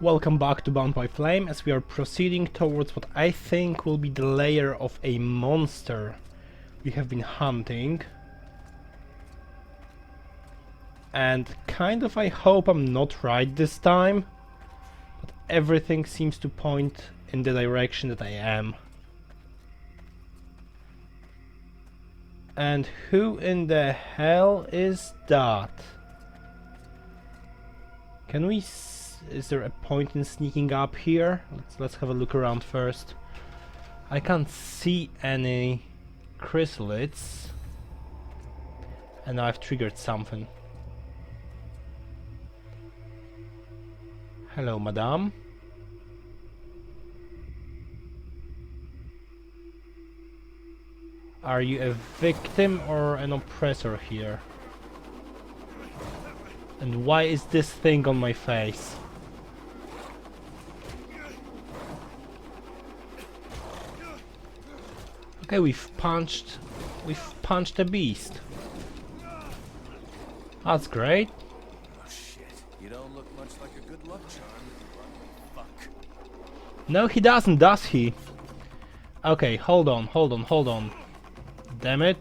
Welcome back to Bound by Flame, as we are proceeding towards what I think will be the lair of a monster we have been hunting. And kind of I hope I'm not right this time, but everything seems to point in the direction that I am. And who in the hell is that? Can we... Is there a point in sneaking up here? Let's have a look around first. I can't see any chrysalids. And now I've triggered something. Hello, madame. Are you a victim or an oppressor here? And why is this thing on my face? Okay, we've punched a beast. That's great. Oh shit, you don't look much like a good luck charm. Fuck. No, he doesn't, does he? Okay, hold on. Damn it.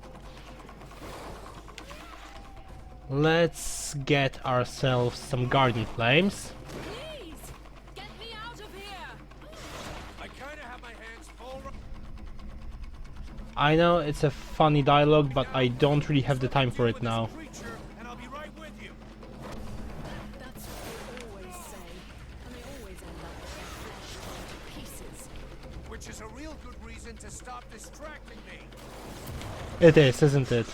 Let's get ourselves some garden flames. Please, get me out of here. I kinda have my hands full. I know it's a funny dialogue, but I don't really have the time for it now. Creature, and I'll be right with you. That's what they always say, and they always end up with their flesh torn to pieces. Which is a real good reason to stop distracting me. It is, isn't it?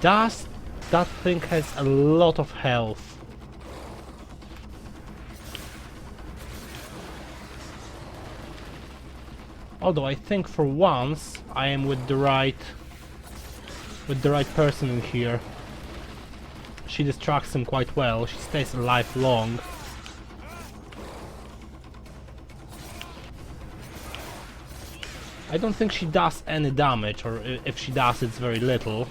That thing has a lot of health. Although I think for once I am with the right person in here. She distracts him quite well. She stays alive long. I don't think she does any damage, or if she does, it's very little.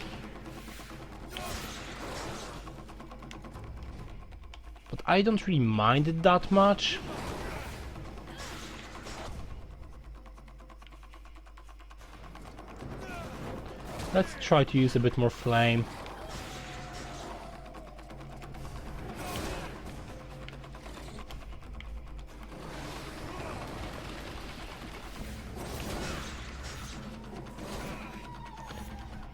But I don't really mind it that much. Let's try to use a bit more flame.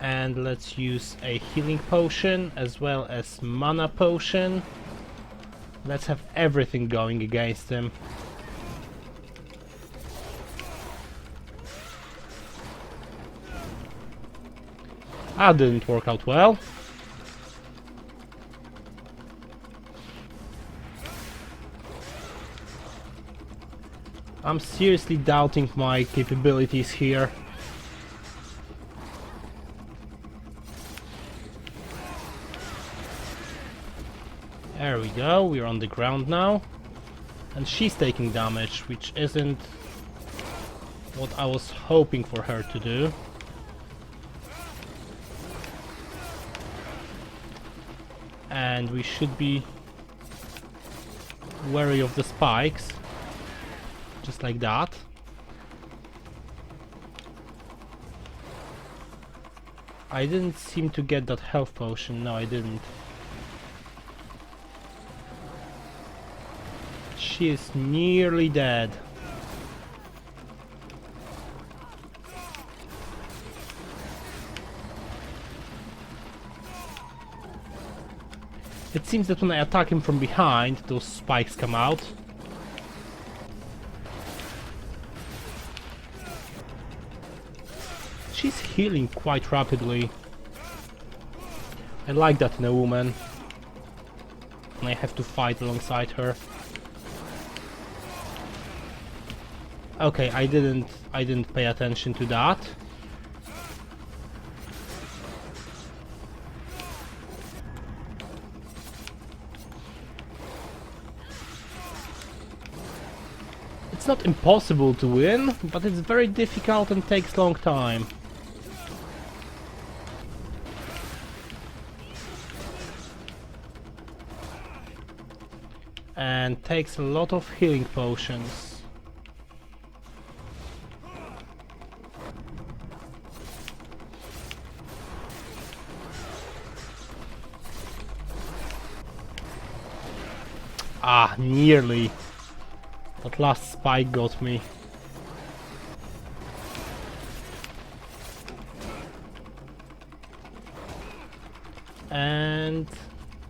And let's use a healing potion as well as mana potion. Let's have everything going against him. That didn't work out well. I'm seriously doubting my capabilities here. There we go, we're on the ground now. And she's taking damage, which isn't what I was hoping for her to do. And we should be wary of the spikes. Just like that. I didn't seem to get that health potion. No, I didn't. She is nearly dead. It seems that when I attack him from behind, those spikes come out. She's healing quite rapidly. I like that in a woman. And I have to fight alongside her. Okay, I didn't pay attention to that. It's not impossible to win, but it's very difficult and takes a long time. and takes a lot of healing potions. Ah, nearly. That last spike got me. And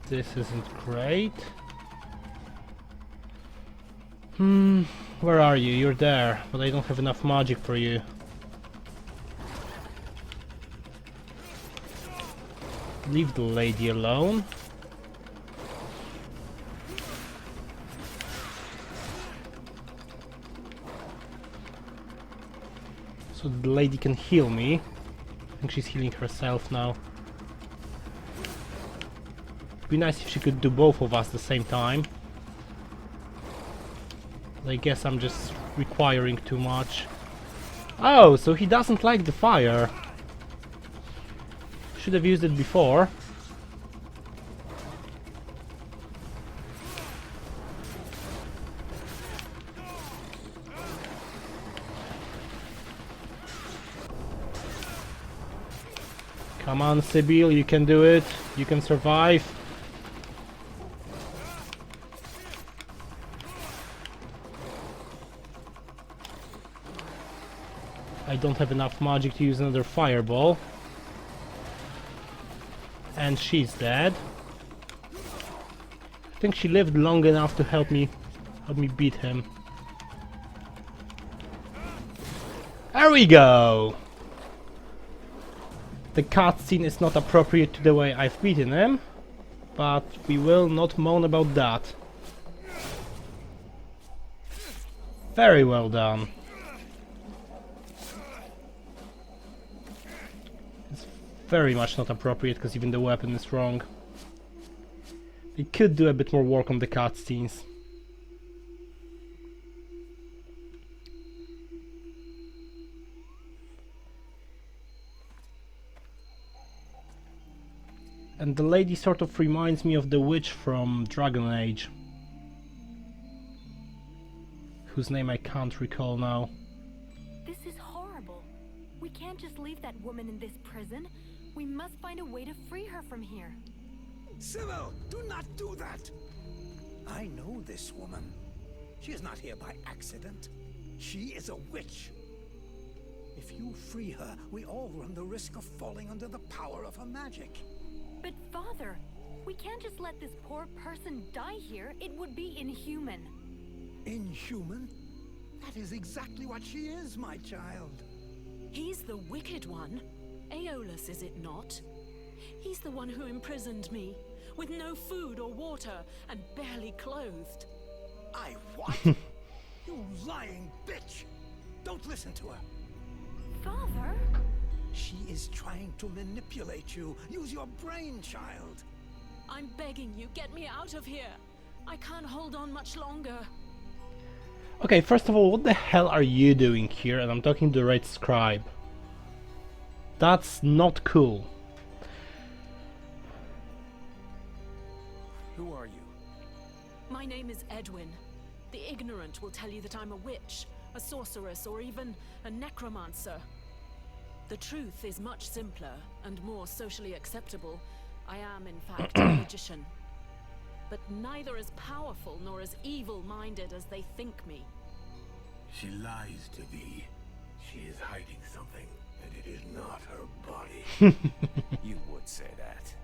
this isn't great. Where are you? You're there, but I don't have enough magic for you. Leave the lady alone. So the lady can heal me. I think she's healing herself now. It'd be nice if she could do both of us at the same time. I guess I'm just requiring too much. Oh, so he doesn't like the fire. Should have used it before. Come on, Sibyl, you can do it. You can survive. I don't have enough magic to use another fireball. And she's dead. I think she lived long enough to help me beat him. There we go! The cutscene is not appropriate to the way I've beaten him, but we will not moan about that. Very well done. It's very much not appropriate because even the weapon is wrong. We could do a bit more work on the cutscenes. And the lady sort of reminds me of the witch from Dragon Age, whose name I can't recall now. This is horrible. We can't just leave that woman in this prison. We must find a way to free her from here. Sybil, do not do that! I know this woman. She is not here by accident. She is a witch. If you free her, we all run the risk of falling under the power of her magic. But Father, we can't just let this poor person die here. It would be inhuman. Inhuman? That is exactly what she is, my child. He's the wicked one. Aeolus, is it not? He's the one who imprisoned me, with no food or water, and barely clothed. I what? You lying bitch! Don't listen to her. Father? She is trying to manipulate you. Use your brain, child. I'm begging you, get me out of here. I can't hold on much longer. Okay, first of all, what the hell are you doing here? And I'm talking to the Red Scribe. That's not cool. Who are you? My name is Edwin. The ignorant will tell you that I'm a witch, a sorceress, or even a necromancer. The truth is much simpler and more socially acceptable. I am, in fact, a magician. But neither as powerful nor as evil-minded as they think me. She lies to thee. She is hiding something, and it is not her body. You would say that.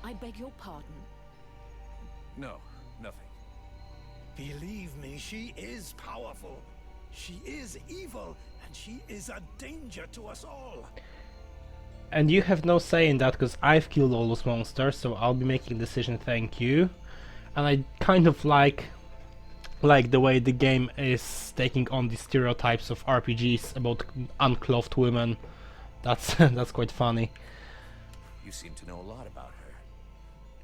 I beg your pardon. No, nothing. Believe me, she is powerful. She is evil, and she is a danger to us all. And you have no say in that because I've killed all those monsters, so I'll be making a decision, thank you. And I kind of like the way the game is taking on the stereotypes of RPGs about unclothed women. That's that's quite funny. You seem to know a lot about her.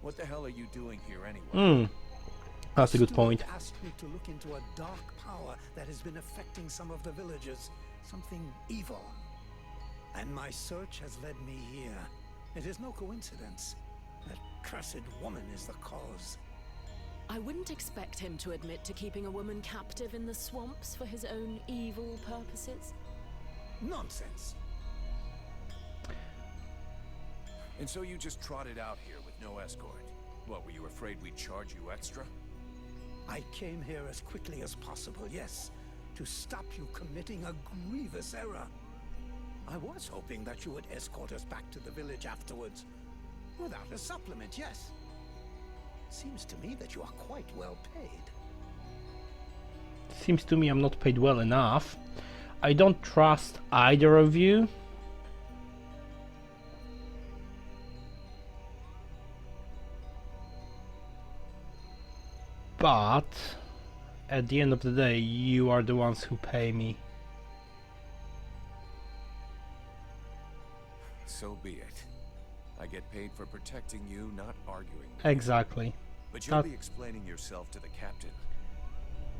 What the hell are you doing here anyway? That's a good point. Stewart asked me to look into a dark power that has been affecting some of the villagers. Something evil. And my search has led me here. It is no coincidence. That cursed woman is the cause. I wouldn't expect him to admit to keeping a woman captive in the swamps for his own evil purposes. Nonsense. And so you just trotted out here with no escort? What, were you afraid we'd charge you extra? I came here as quickly as possible, yes, to stop you committing a grievous error. I was hoping that you would escort us back to the village afterwards. Without a supplement, yes. Seems to me that you are quite well paid. Seems to me I'm not paid well enough. I don't trust either of you. But at the end of the day, you are the ones who pay me. So be it. I get paid for protecting you, not arguing. Exactly. But you'll be explaining yourself to the captain.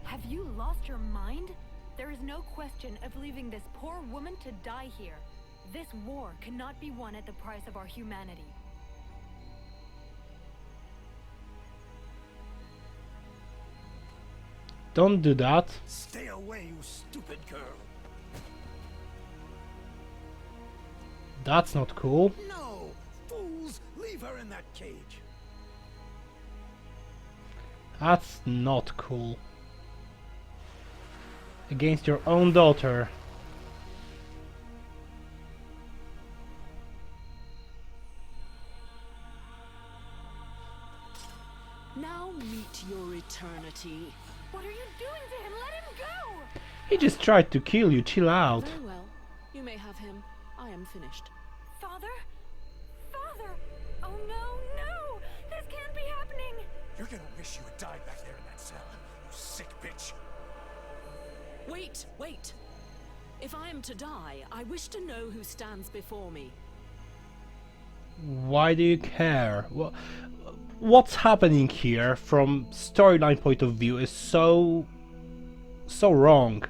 Have you lost your mind? There is no question of leaving this poor woman to die here. This war cannot be won at the price of our humanity. Don't do that. Stay away, you stupid girl. That's not cool. No! Fools! Leave her in that cage. That's not cool. Against your own daughter. Now meet your eternity. What are you doing to him? Let him go! He just tried to kill you. Chill out. Very well. You may have him. I am finished. Father? Father! Oh no, no! This can't be happening! You're gonna wish you had died back there in that cell, you sick bitch. Wait, wait! If I am to die, I wish to know who stands before me. Why do you care? What's happening here from storyline point of view is so wrong.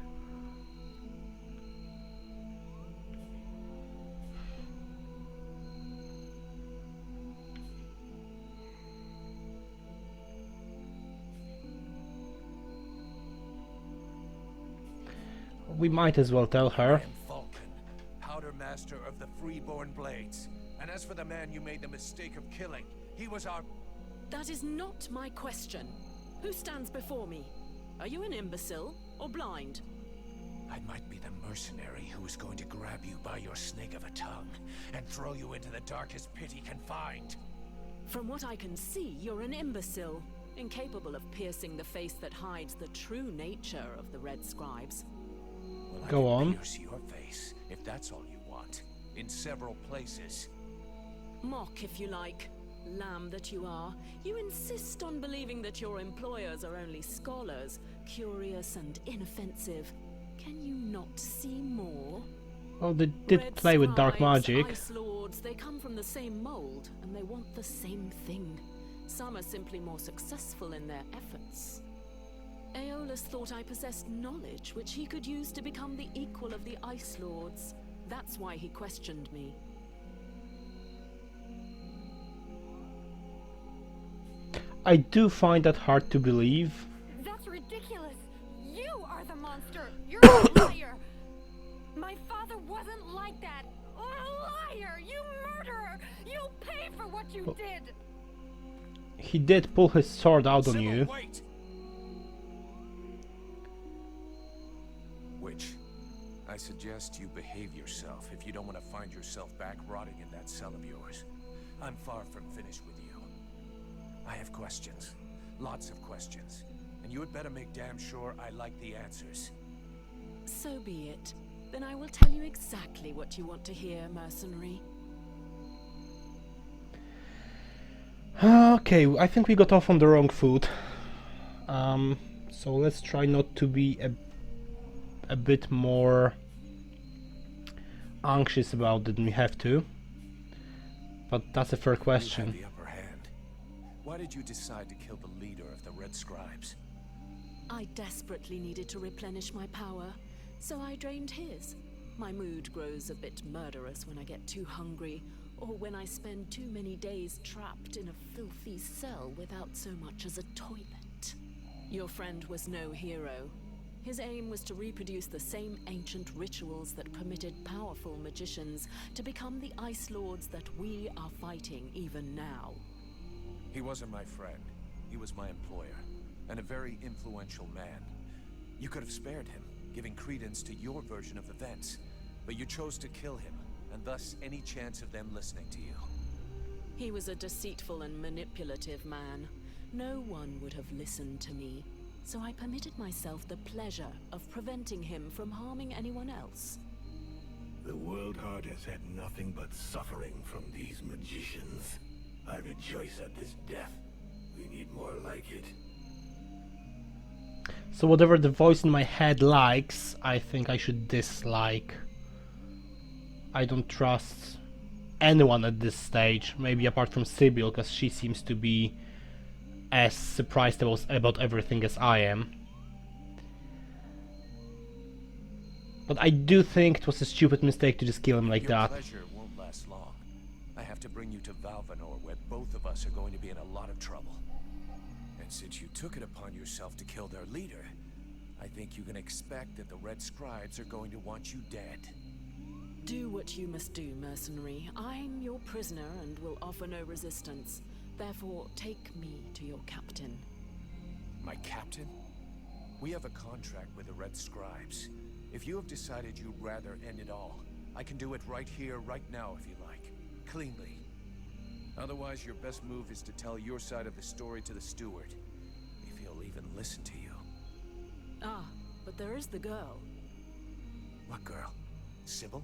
We might as well tell her. I am Vulcan, Powder Master of the Freeborn Blades. And as for the man you made the mistake of killing, he was our... That is not my question. Who stands before me? Are you an imbecile or blind? I might be the mercenary who is going to grab you by your snake of a tongue and throw you into the darkest pit he can find. From what I can see, you're an imbecile, incapable of piercing the face that hides the true nature of the Red Scribes. Well, Go I can on. pierce your face, if that's all you want, in several places. Mock, if you like. Lamb that you are, you insist on believing that your employers are only scholars, curious and inoffensive. Can you not see more? Well, they did Red play with dark scribes, magic. Ice lords, they come from the same mold, and they want the same thing. Some are simply more successful in their efforts. Aeolus thought I possessed knowledge which he could use to become the equal of the Ice Lords. That's why he questioned me. I do find that hard to believe. That's ridiculous! You are the monster! You're a liar! My father wasn't like that! A liar! You murderer! You'll pay for what you did! He did pull his sword out on Sybil, you. wait! Witch, I suggest you behave yourself if you don't want to find yourself back rotting in that cell of yours. I'm far from finished with you. I have questions. Lots of questions. And you had better make damn sure I like the answers. So be it. Then I will tell you exactly what you want to hear, mercenary. Okay, I think we got off on the wrong foot. So let's try not to be a bit more anxious about it than we have to. But that's a fair question. You have the upper hand. Why did you decide to kill the leader of the Red Scribes? I desperately needed to replenish my power, so I drained his. My mood grows a bit murderous when I get too hungry, or when I spend too many days trapped in a filthy cell without so much as a toilet. Your friend was no hero. His aim was to reproduce the same ancient rituals that permitted powerful magicians to become the Ice Lords that we are fighting even now. He wasn't my friend. He was my employer, and a very influential man. You could have spared him, giving credence to your version of events, but you chose to kill him, and thus any chance of them listening to you. He was a deceitful and manipulative man. No one would have listened to me, so I permitted myself the pleasure of preventing him from harming anyone else. The World Heart has had nothing but suffering from these magicians. I rejoice at this death. We need more like it. So whatever the voice in my head likes, I think I should dislike. I don't trust anyone at this stage, maybe apart from Sybil, because she seems to be as surprised about everything as I am. But I do think it was a stupid mistake to just kill him like Your that. pleasure won't last long. I have to bring you to Valvanor, where both of us are going to be in a lot of trouble. And since you took it upon yourself to kill their leader, I think you can expect that the Red Scribes are going to want you dead. Do what you must do, mercenary. I'm your prisoner and will offer no resistance. Therefore, take me to your captain. My captain? We have a contract with the Red Scribes. If you have decided you'd rather end it all, I can do it right here, right now, if you like. Cleanly. Otherwise, your best move is to tell your side of the story to the steward. If he'll even listen to you. Ah, but there is the girl. What girl? Sybil?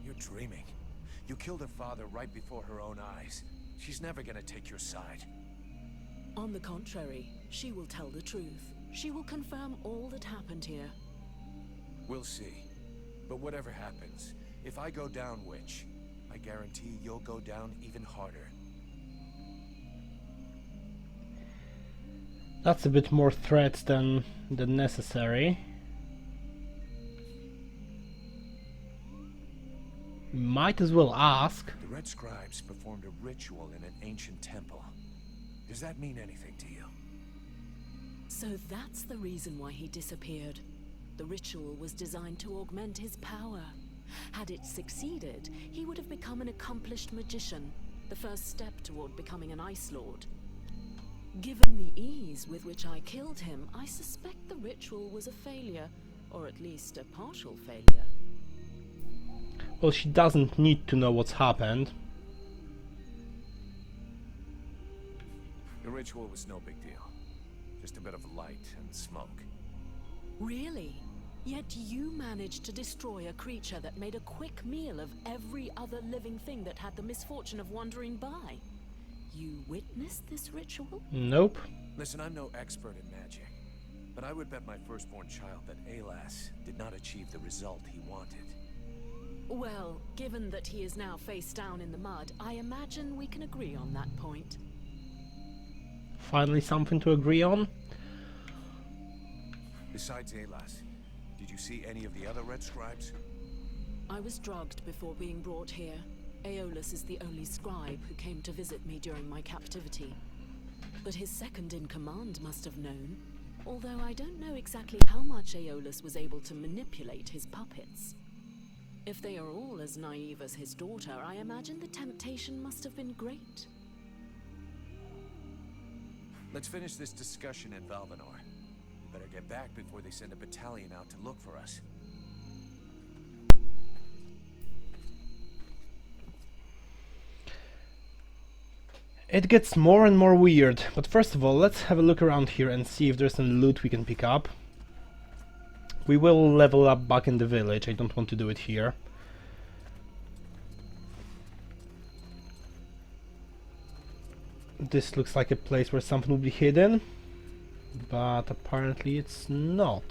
You're dreaming. You killed her father right before her own eyes. She's never gonna take your side. On the contrary, she will tell the truth. She will confirm all that happened here. We'll see. But whatever happens, if I go down, Witch, I guarantee you'll go down even harder. That's a bit more threats than necessary. Might as well ask. The Red Scribes performed a ritual in an ancient temple. Does that mean anything to you? So that's the reason why he disappeared. The ritual was designed to augment his power. Had it succeeded, he would have become an accomplished magician, the first step toward becoming an Ice Lord. Given the ease with which I killed him, I suspect the ritual was a failure, or at least a partial failure. Well, she doesn't need to know what's happened. The ritual was no big deal. Just a bit of light and smoke. Really? Yet you managed to destroy a creature that made a quick meal of every other living thing that had the misfortune of wandering by. You witnessed this ritual? Nope. Listen, I'm no expert in magic, but I would bet my firstborn child that Alas did not achieve the result he wanted. Well, given that he is now face down in the mud, I imagine we can agree on that point. Finally something to agree on. Besides Alas, did you see any of the other Red Scribes? I was drugged before being brought here. Aeolus is the only scribe who came to visit me during my captivity. But his second-in-command must have known, although I don't know exactly how much Aeolus was able to manipulate his puppets. If they are all as naive as his daughter, I imagine the temptation must have been great. Let's finish this discussion in Valvanor. We better get back before they send a battalion out to look for us. It gets more and more weird, but first of all, let's have a look around here and see if there's any loot we can pick up. We will level up back in the village, I don't want to do it here. This looks like a place where something will be hidden, but apparently it's not.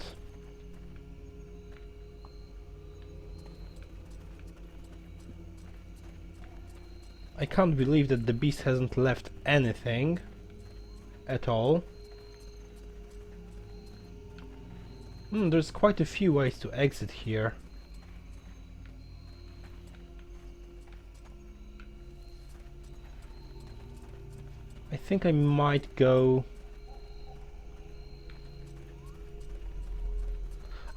I can't believe that the beast hasn't left anything at all. There's quite a few ways to exit here. I think I might go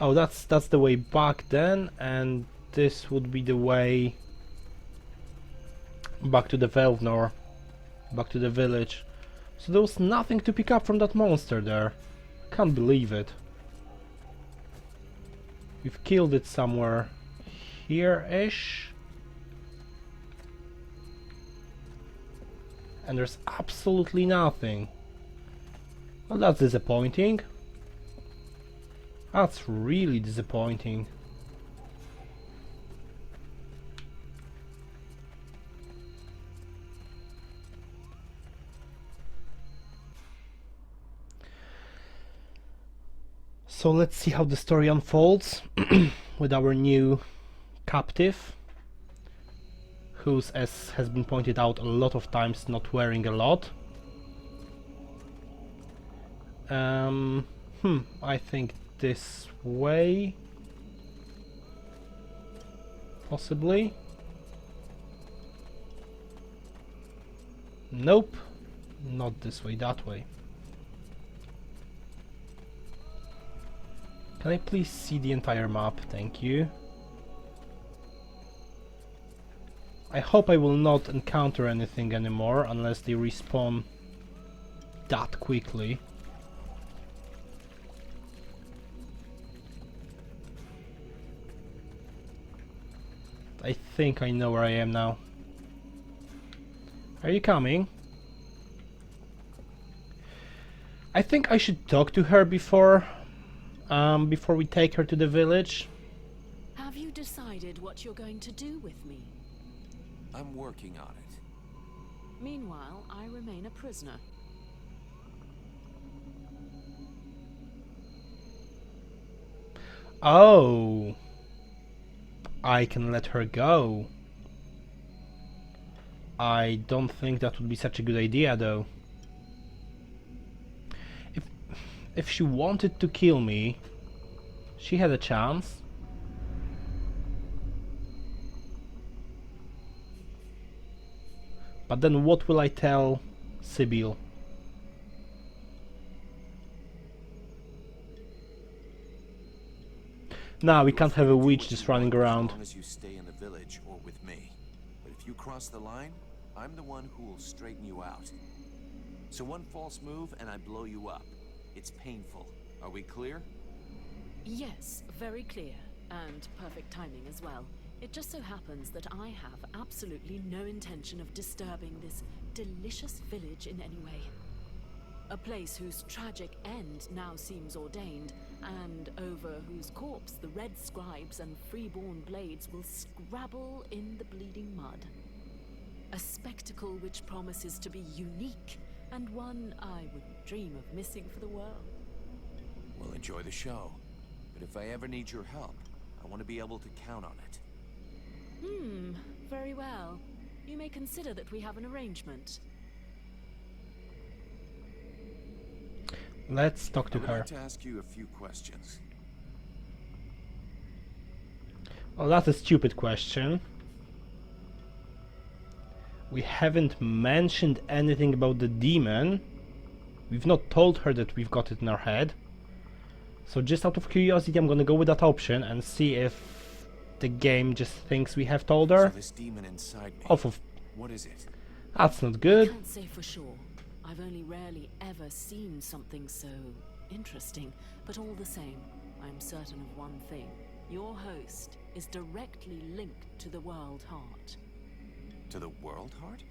Oh, that's the way back then, and this would be the way back to the Velvnor, back to the village. So there was nothing to pick up from that monster there. Can't believe it. We've killed it somewhere here-ish. And there's absolutely nothing. Well, that's disappointing. That's really disappointing. So let's see how the story unfolds with our new captive, who's, as has been pointed out a lot of times, not wearing a lot. I think this way, possibly. Nope, not this way, that way. Can I please see the entire map? Thank you. I hope I will not encounter anything anymore unless they respawn that quickly. I think I know where I am now. Are you coming? I think I should talk to her before we take her to the village. Have you decided what you're going to do with me? I'm working on it. Meanwhile, I remain a prisoner. Oh, I can let her go. I don't think that would be such a good idea, though. If she wanted to kill me, she had a chance. But then what will I tell Sibyl? Nah, we can't have a witch just running around. As long as you stay in the village or with me. But if you cross the line, I'm the one who will straighten you out. So one false move and I blow you up. It's painful. Are we clear? Yes, very clear, and perfect timing as well. It just so happens that I have absolutely no intention of disturbing this delicious village in any way. A place whose tragic end now seems ordained, and over whose corpse the red scribes and freeborn blades will scrabble in the bleeding mud. A spectacle which promises to be unique, and one I wouldn't dream of missing for the world. Well, enjoy the show. But if I ever need your help, I want to be able to count on it. Very well. You may consider that we have an arrangement. Let's talk to I'd her. like to ask you a few questions. Oh, that's a stupid question. We haven't mentioned anything about the demon. We've not told her that we've got it in our head. So just out of curiosity, I'm gonna go with that option and see if the game just thinks we have told her. So this demon inside me. Off of... What is it? That's not I good. can't say for sure. I've only rarely ever seen something so interesting, but all the same, I'm certain of one thing. Your host is directly linked to the World Heart. To the World Heart?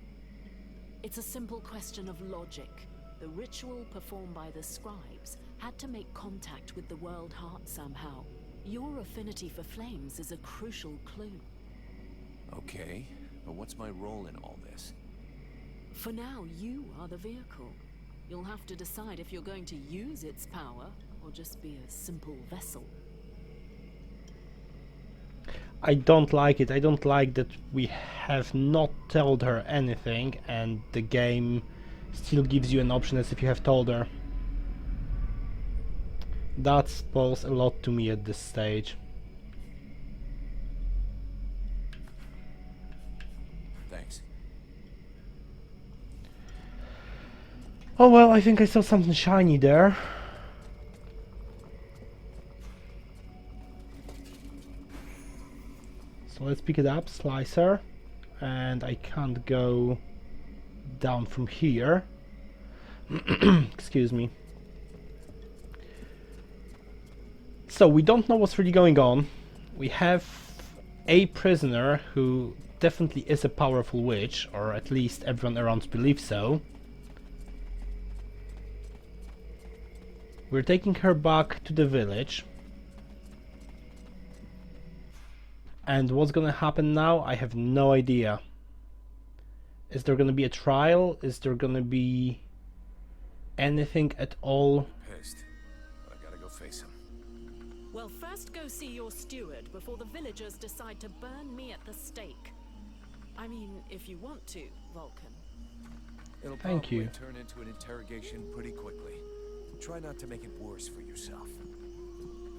It's a simple question of logic. The ritual performed by the scribes had to make contact with the World Heart somehow. Your affinity for flames is a crucial clue. Okay, but what's my role in all this? For now, you are the vehicle. You'll have to decide if you're going to use its power, or just be a simple vessel. I don't like it. I don't like that we have not told her anything and the game still gives you an option as if you have told her. That spoils a lot to me at this stage. Thanks. Oh well, I think I saw something shiny there. pick it up, slicer, and I can't go down from here. Excuse me. So we don't know what's really going on. We have a prisoner who definitely is a powerful witch, or at least everyone around believes so. We're taking her back to the village. And what's gonna happen now? I have no idea. Is there gonna be a trial? Is there gonna be anything at all? Pissed, but I gotta go face him. Well, first go see your steward before the villagers decide to burn me at the stake. I mean, if you want to, Vulcan. It'll Thank probably you. turn into an interrogation pretty quickly. Try not to make it worse for yourself.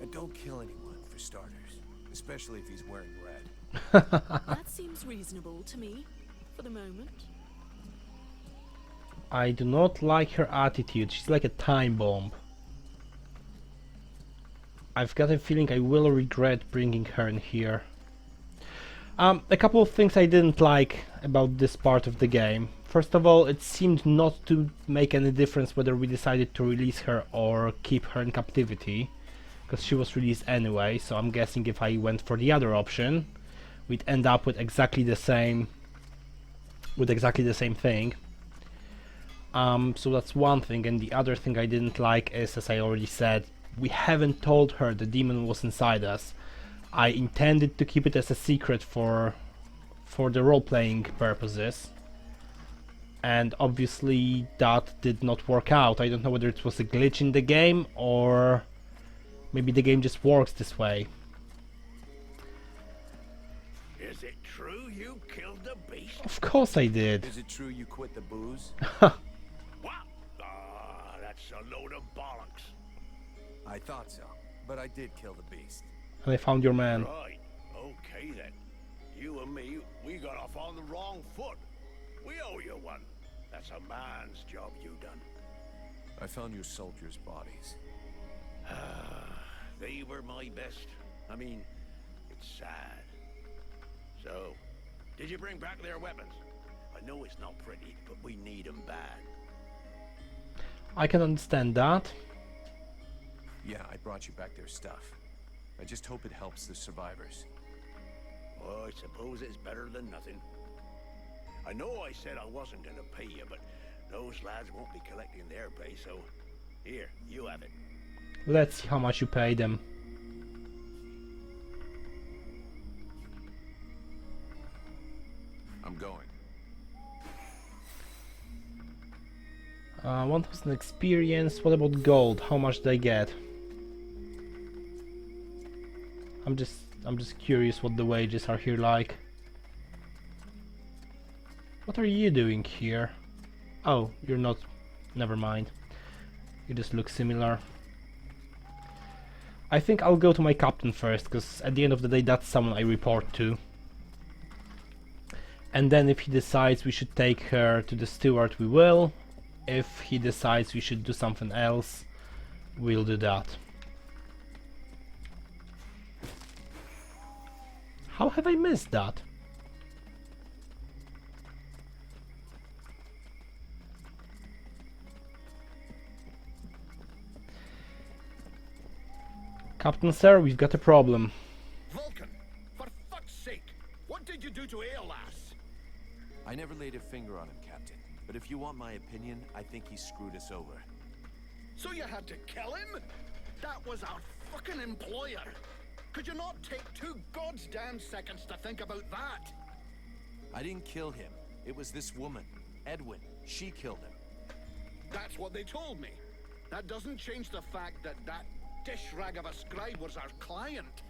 And don't kill anyone, for starters. Especially if he's wearing red. That seems reasonable to me, for the moment. I do not like her attitude. She's like a time bomb. I've got a feeling I will regret bringing her in here. A couple of things I didn't like about this part of the game. First of all, it seemed not to make any difference whether we decided to release her or keep her in captivity, because she was released anyway, so I'm guessing if I went for the other option, we'd end up with exactly the same thing. So that's one thing, and the other thing I didn't like is, as I already said, we haven't told her the demon was inside us. I intended to keep it as a secret for the role-playing purposes, and obviously that did not work out. I don't know whether it was a glitch in the game or maybe the game just works this way. Is it true you killed the beast? Of course I did. Is it true you quit the booze? What? Ah, that's a load of bollocks. I thought so, but I did kill the beast. And I found your man. Right. Okay then. You and me, we got off on the wrong foot. We owe you one. That's a man's job you done. I found your soldiers' bodies. They were my best. I mean, it's sad. So, did you bring back their weapons? I know it's not pretty, but we need them bad. I can understand that. Yeah, I brought you back their stuff. I just hope it helps the survivors. Oh, I suppose it's better than nothing. I know I said I wasn't gonna pay you, but those lads won't be collecting their pay, so here, you have it. Let's see how much you pay them. I'm going. 1000 experience. What about gold? How much do I get? I'm just curious what the wages are here like. What are you doing here? Oh, you're not. Never mind. You just look similar. I think I'll go to my captain first, because at the end of the day that's someone I report to. And then if he decides we should take her to the steward, we will. If he decides we should do something else, we'll do that. How have I missed that? Captain sir, we've got a problem. Vulcan, for fuck's sake, what did you do to Aeolas? I never laid a finger on him, Captain. But if you want my opinion, I think he screwed us over. So you had to kill him? That was our fucking employer. Could you not take 2 goddamn seconds to think about that? I didn't kill him. It was this woman, Edwin. She killed him. That's what they told me. That doesn't change the fact that that dish rag of a scribe was our client.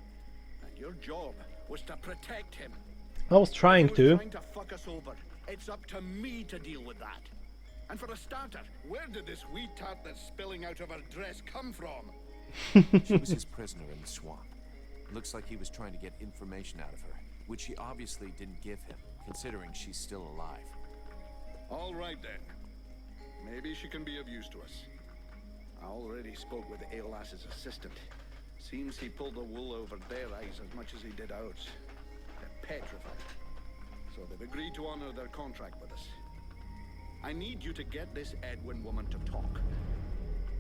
And your job was to protect him. I was trying If he was to. trying to fuck us over, it's up to me to deal with that. And for a starter, where did this wee tart that's spilling out of her dress come from? She was his prisoner in the swamp. Looks like he was trying to get information out of her, which he obviously didn't give him, considering she's still alive. All right then. Maybe she can be of use to us. I already spoke with Aeolas's assistant. Seems he pulled the wool over their eyes as much as he did ours. The petrified. So they've agreed to honor their contract with us. I need you to get this Edwin woman to talk.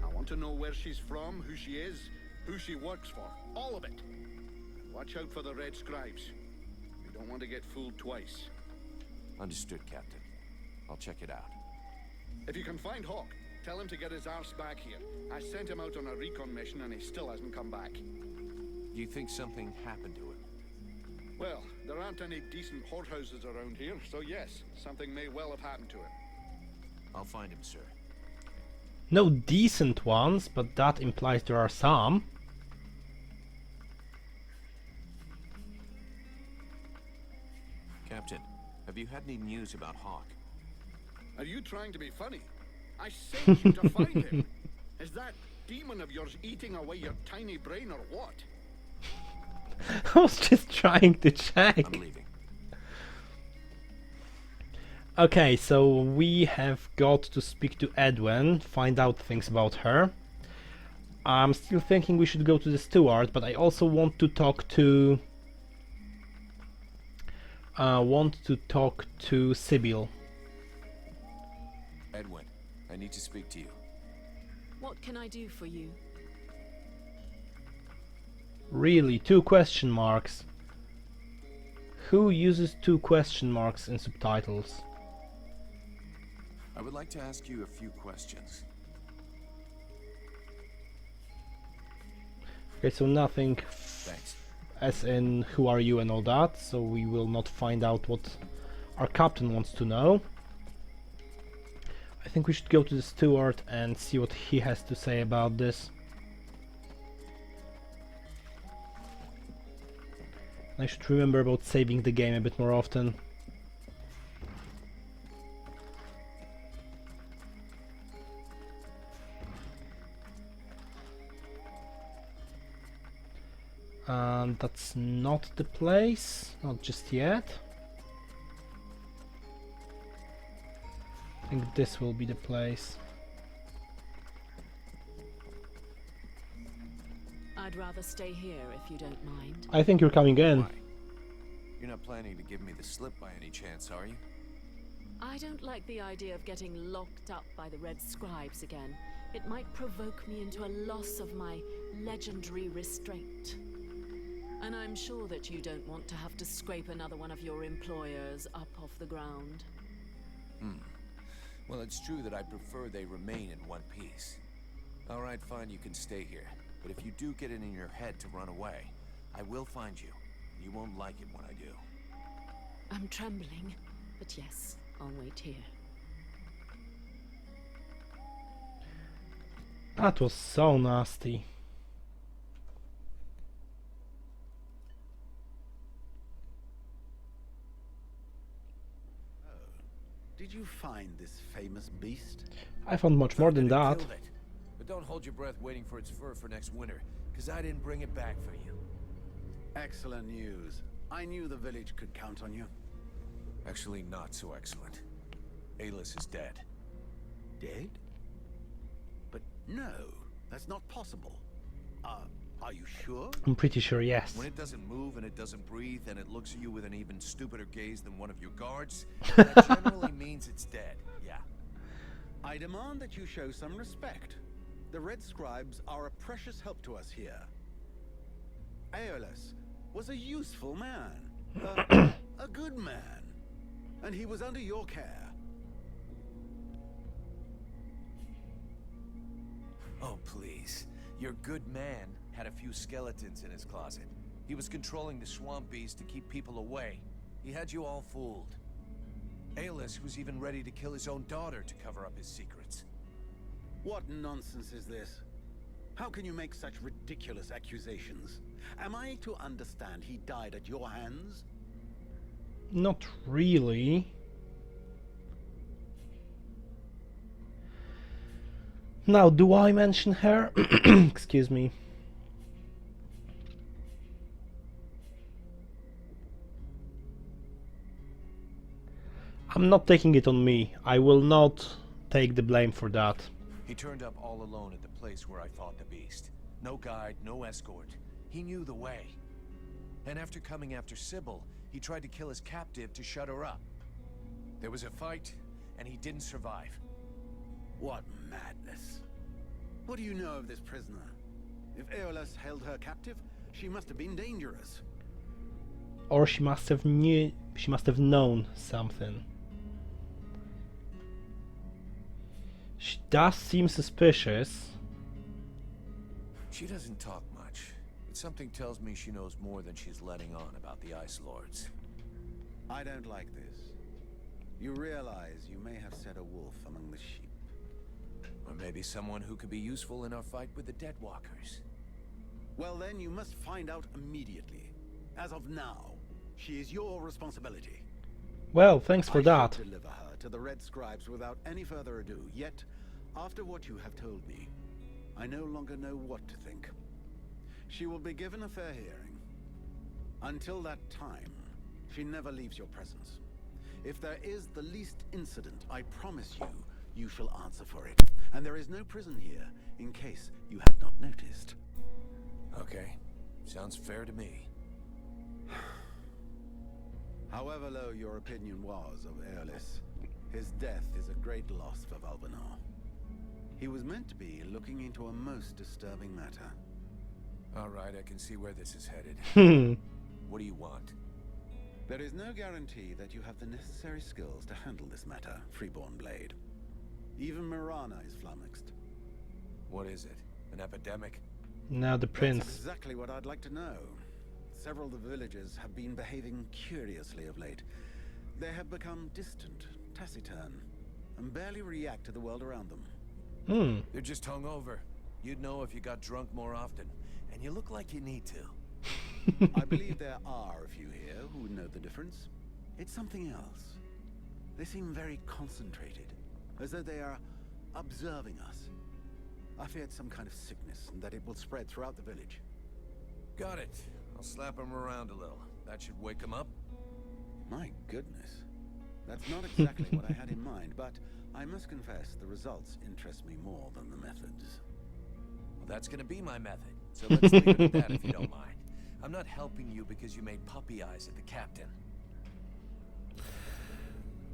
I want to know where she's from, who she is, who she works for. All of it. And watch out for the Red Scribes. We don't want to get fooled twice. Understood, Captain. I'll check it out. If you can find Hawk, tell him to get his arse back here. I sent him out on a recon mission and he still hasn't come back. Do you think something happened to him? Well, there aren't any decent whorehouses around here, so yes, something may well have happened to him. I'll find him, sir. No decent ones, but that implies there are some. Captain, have you had any news about Hawk? Are you trying to be funny? I sent you to find him. Is that demon of yours eating away your tiny brain or what? I was just trying to check. I'm leaving. Okay, so we have got to speak to Edwin, find out things about her. I'm still thinking we should go to the steward, but I also want to talk to Sybil. Edwin, I need to speak to you. What can I do for you? Really, 2 question marks. Who uses 2 question marks in subtitles? I would like to ask you a few questions. Okay, so nothing Thanks. as in who are you and all that, so we will not find out what our captain wants to know. I think we should go to the steward and see what he has to say about this. I should remember about saving the game a bit more often. That's not the place, not just yet. I think this will be the place. I'd rather stay here if you don't mind. I think you're coming in. Why? You're not planning to give me the slip by any chance, are you? I don't like the idea of getting locked up by the Red Scribes again. It might provoke me into a loss of my legendary restraint. And I'm sure that you don't want to have to scrape another one of your employers up off the ground. Well, it's true that I prefer they remain in one piece. All right, fine, you can stay here. But if you do get it in your head to run away, I will find you. You won't like it when I do. I'm trembling, but yes, I'll wait here. That was so nasty. Did you find this famous beast? I found much more than that. Killed it. But don't hold your breath waiting for its fur for next winter, because I didn't bring it back for you. Excellent news. I knew the village could count on you. Actually, not so excellent. Alis is dead. Dead? But no, that's not possible. Are you sure? I'm pretty sure yes. When it doesn't move and it doesn't breathe and it looks at you with an even stupider gaze than one of your guards, that generally means it's dead, yeah. I demand that you show some respect. The Red Scribes are a precious help to us here. Aeolus was a useful man, a good man, and he was under your care. Oh, please. Your good man had a few skeletons in his closet. He was controlling the swamp bees to keep people away. He had you all fooled. Aeolus was even ready to kill his own daughter to cover up his secrets. What nonsense is this? How can you make such ridiculous accusations? Am I to understand he died at your hands? Not really. Now, do I mention her? Excuse me. I'm not taking it on me. I will not take the blame for that. He turned up all alone at the place where I fought the beast. No guide, no escort. He knew the way. And after coming after Sybil, He tried to kill his captive to shut her up. There was a fight, and he didn't survive. What madness. What do you know of this prisoner? If Aeolus held her captive, she must have been dangerous. Or she must have known something. She does seem suspicious. She doesn't talk much, but something tells me she knows more than she's letting on about the Ice Lords. I don't like this. You realize you may have set a wolf among the sheep. Or maybe someone who could be useful in our fight with the Deadwalkers. Well then, you must find out immediately. As of now, she is your responsibility. Well, thanks for that. I should deliver her to the Red Scribes without any further ado, yet, after what you have told me, I no longer know what to think. She will be given a fair hearing. Until that time, she never leaves your presence. If there is the least incident, I promise you, you shall answer for it. And there is no prison here, in case you had not noticed. Okay, sounds fair to me. However low your opinion was of Aeolus, his death is a great loss for Valvanor. He was meant to be looking into a most disturbing matter. All right, I can see where this is headed. What do you want? There is no guarantee that you have the necessary skills to handle this matter, Freeborn Blade. Even Mirana is flummoxed. What is it? An epidemic? Now the That's prince. exactly what I'd like to know. Several of the villagers have been behaving curiously of late. They have become distant, taciturn, and barely react to the world around them. They're just hungover. You'd know if you got drunk more often, and you look like you need to. I believe there are a few here who would know the difference. It's something else. They seem very concentrated, as though they are observing us. I feared some kind of sickness and that it will spread throughout the village. Got it. I'll slap him around a little. That should wake him up. My goodness. That's not exactly what I had in mind, but I must confess the results interest me more than the methods. Well, that's gonna be my method, so let's leave it at that if you don't mind. I'm not helping you because you made puppy eyes at the captain.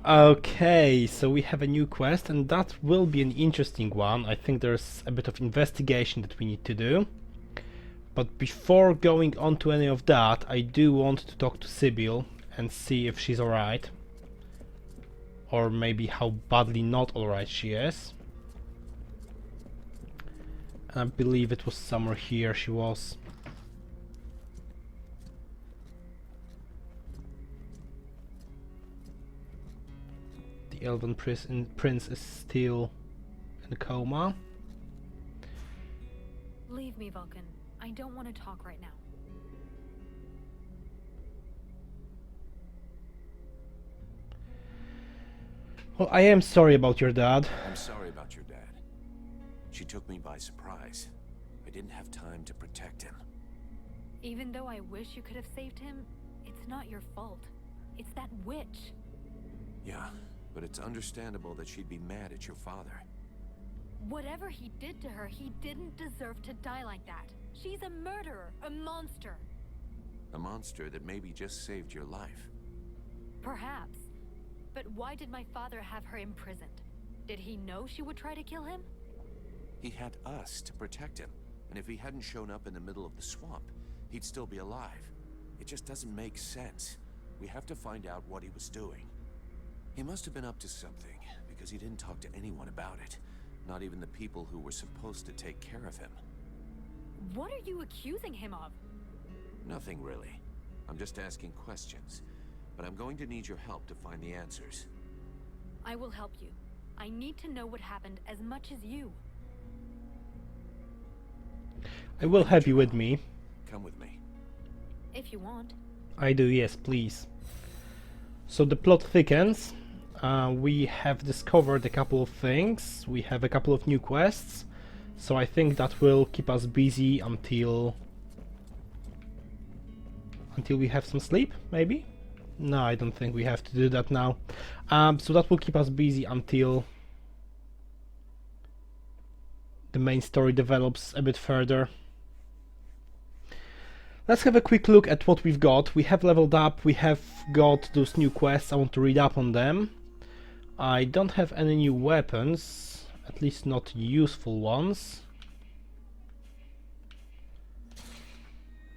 Okay, so we have a new quest, and that will be an interesting one. I think there's a bit of investigation that we need to do. But before going on to any of that, I do want to talk to Sibyl and see if she's alright. Or maybe how badly not alright she is. And I believe it was somewhere here she was. The Elven Prince is still in a coma. Leave me, Vulcan. I don't want to talk right now. Well, I am sorry about your dad. I'm sorry about your dad. She took me by surprise. I didn't have time to protect him. Even though I wish you could have saved him, it's not your fault. It's that witch. Yeah, but it's understandable that she'd be mad at your father. Whatever he did to her, he didn't deserve to die like that. She's a murderer, a monster. A monster that maybe just saved your life. Perhaps. But why did my father have her imprisoned? Did he know she would try to kill him? He had us to protect him, and if he hadn't shown up in the middle of the swamp, he'd still be alive. It just doesn't make sense. We have to find out what he was doing. He must have been up to something, because he didn't talk to anyone about it. Not even the people who were supposed to take care of him. What are you accusing him of? Nothing really. I'm just asking questions. But I'm going to need your help to find the answers. I will help you. I need to know what happened as much as you. I will have you with me. Come with me. If you want. I do, yes, please. So the plot thickens. We have discovered a couple of things. We have a couple of new quests. So I think that will keep us busy until we have some sleep, maybe? No, I don't think we have to do that now. So that will keep us busy until the main story develops a bit further. Let's have a quick look at what we've got. We have leveled up, we have got those new quests, I want to read up on them. I don't have any new weapons, at least not useful ones.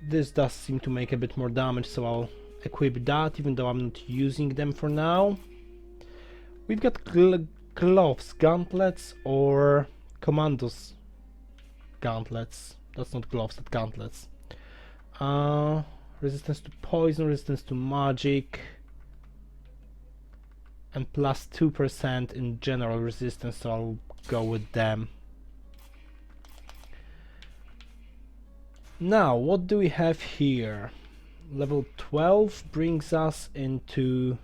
This does seem to make a bit more damage, so I'll equip that, even though I'm not using them for now. We've got gloves, gauntlets, or commandos gauntlets. That's not gloves, that's gauntlets. Resistance to poison, resistance to magic, and plus 2% in general resistance, so I'll go with them. Now, what do we have here? Level 12 brings us into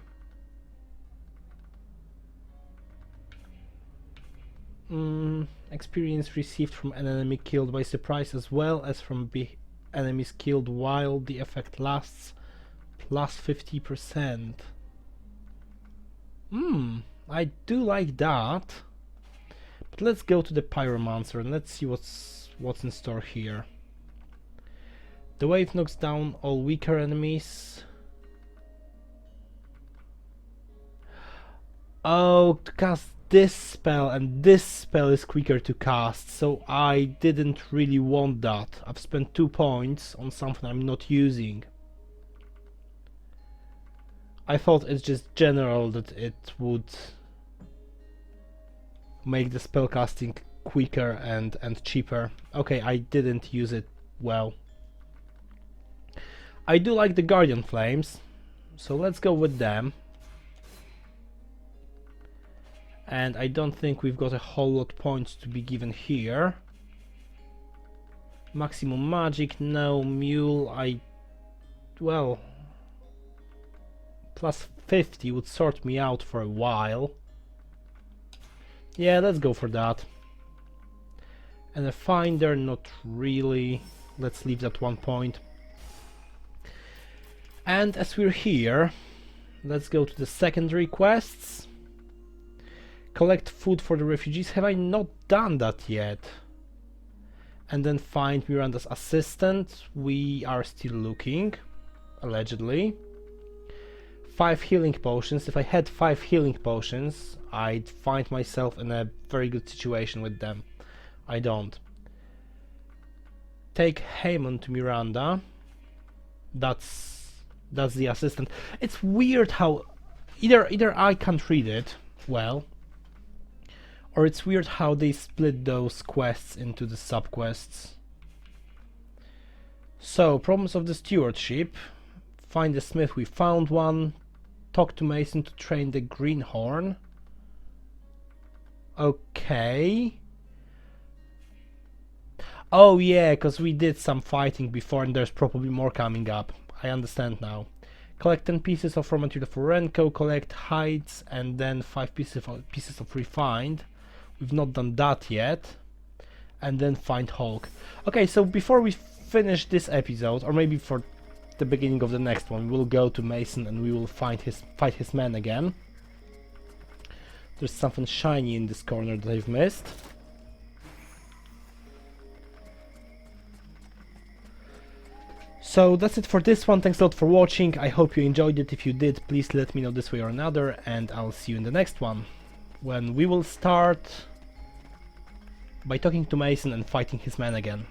experience received from an enemy killed by surprise, as well as from enemies killed while the effect lasts, plus 50%. I do like that. But let's go to the Pyromancer and let's see what's in store here. The wave knocks down all weaker enemies. Oh, to cast this spell, and this spell is quicker to cast, so I didn't really want that. I've spent 2 points on something I'm not using. I thought it's just general that it would make the spell casting quicker and cheaper. Okay, I didn't use it well. I do like the Guardian Flames, so let's go with them. And I don't think we've got a whole lot of points to be given here. Maximum magic, no. Mule, well, plus 50 would sort me out for a while. Yeah, let's go for that. And a finder, not really. Let's leave that 1 point. And as we're here, let's go to the secondary quests. Collect food for the refugees. Have I not done that yet? And then find Miranda's assistant. We are still looking, allegedly. 5 healing potions. If I had 5 healing potions, I'd find myself in a very good situation with them. I don't. Take Haemon to Miranda. That's the assistant. It's weird how either I can't read it well, or it's weird how they split those quests into the sub-quests. So, problems of the stewardship. Find the smith, we found one. Talk to Mason to train the greenhorn. Okay. Oh yeah, because we did some fighting before and there's probably more coming up. I understand now. Collect 10 pieces of raw material for Renko, collect hides, and then 5 pieces of refined. We've not done that yet. And then find Hulk. Okay, so before we finish this episode, or maybe for the beginning of the next one, we'll go to Mason and we will fight his men again. There's something shiny in this corner that I've missed. So that's it for this one. Thanks a lot for watching. I hope you enjoyed it. If you did, please let me know this way or another, and I'll see you in the next one, when we will start by talking to Mason and fighting his men again.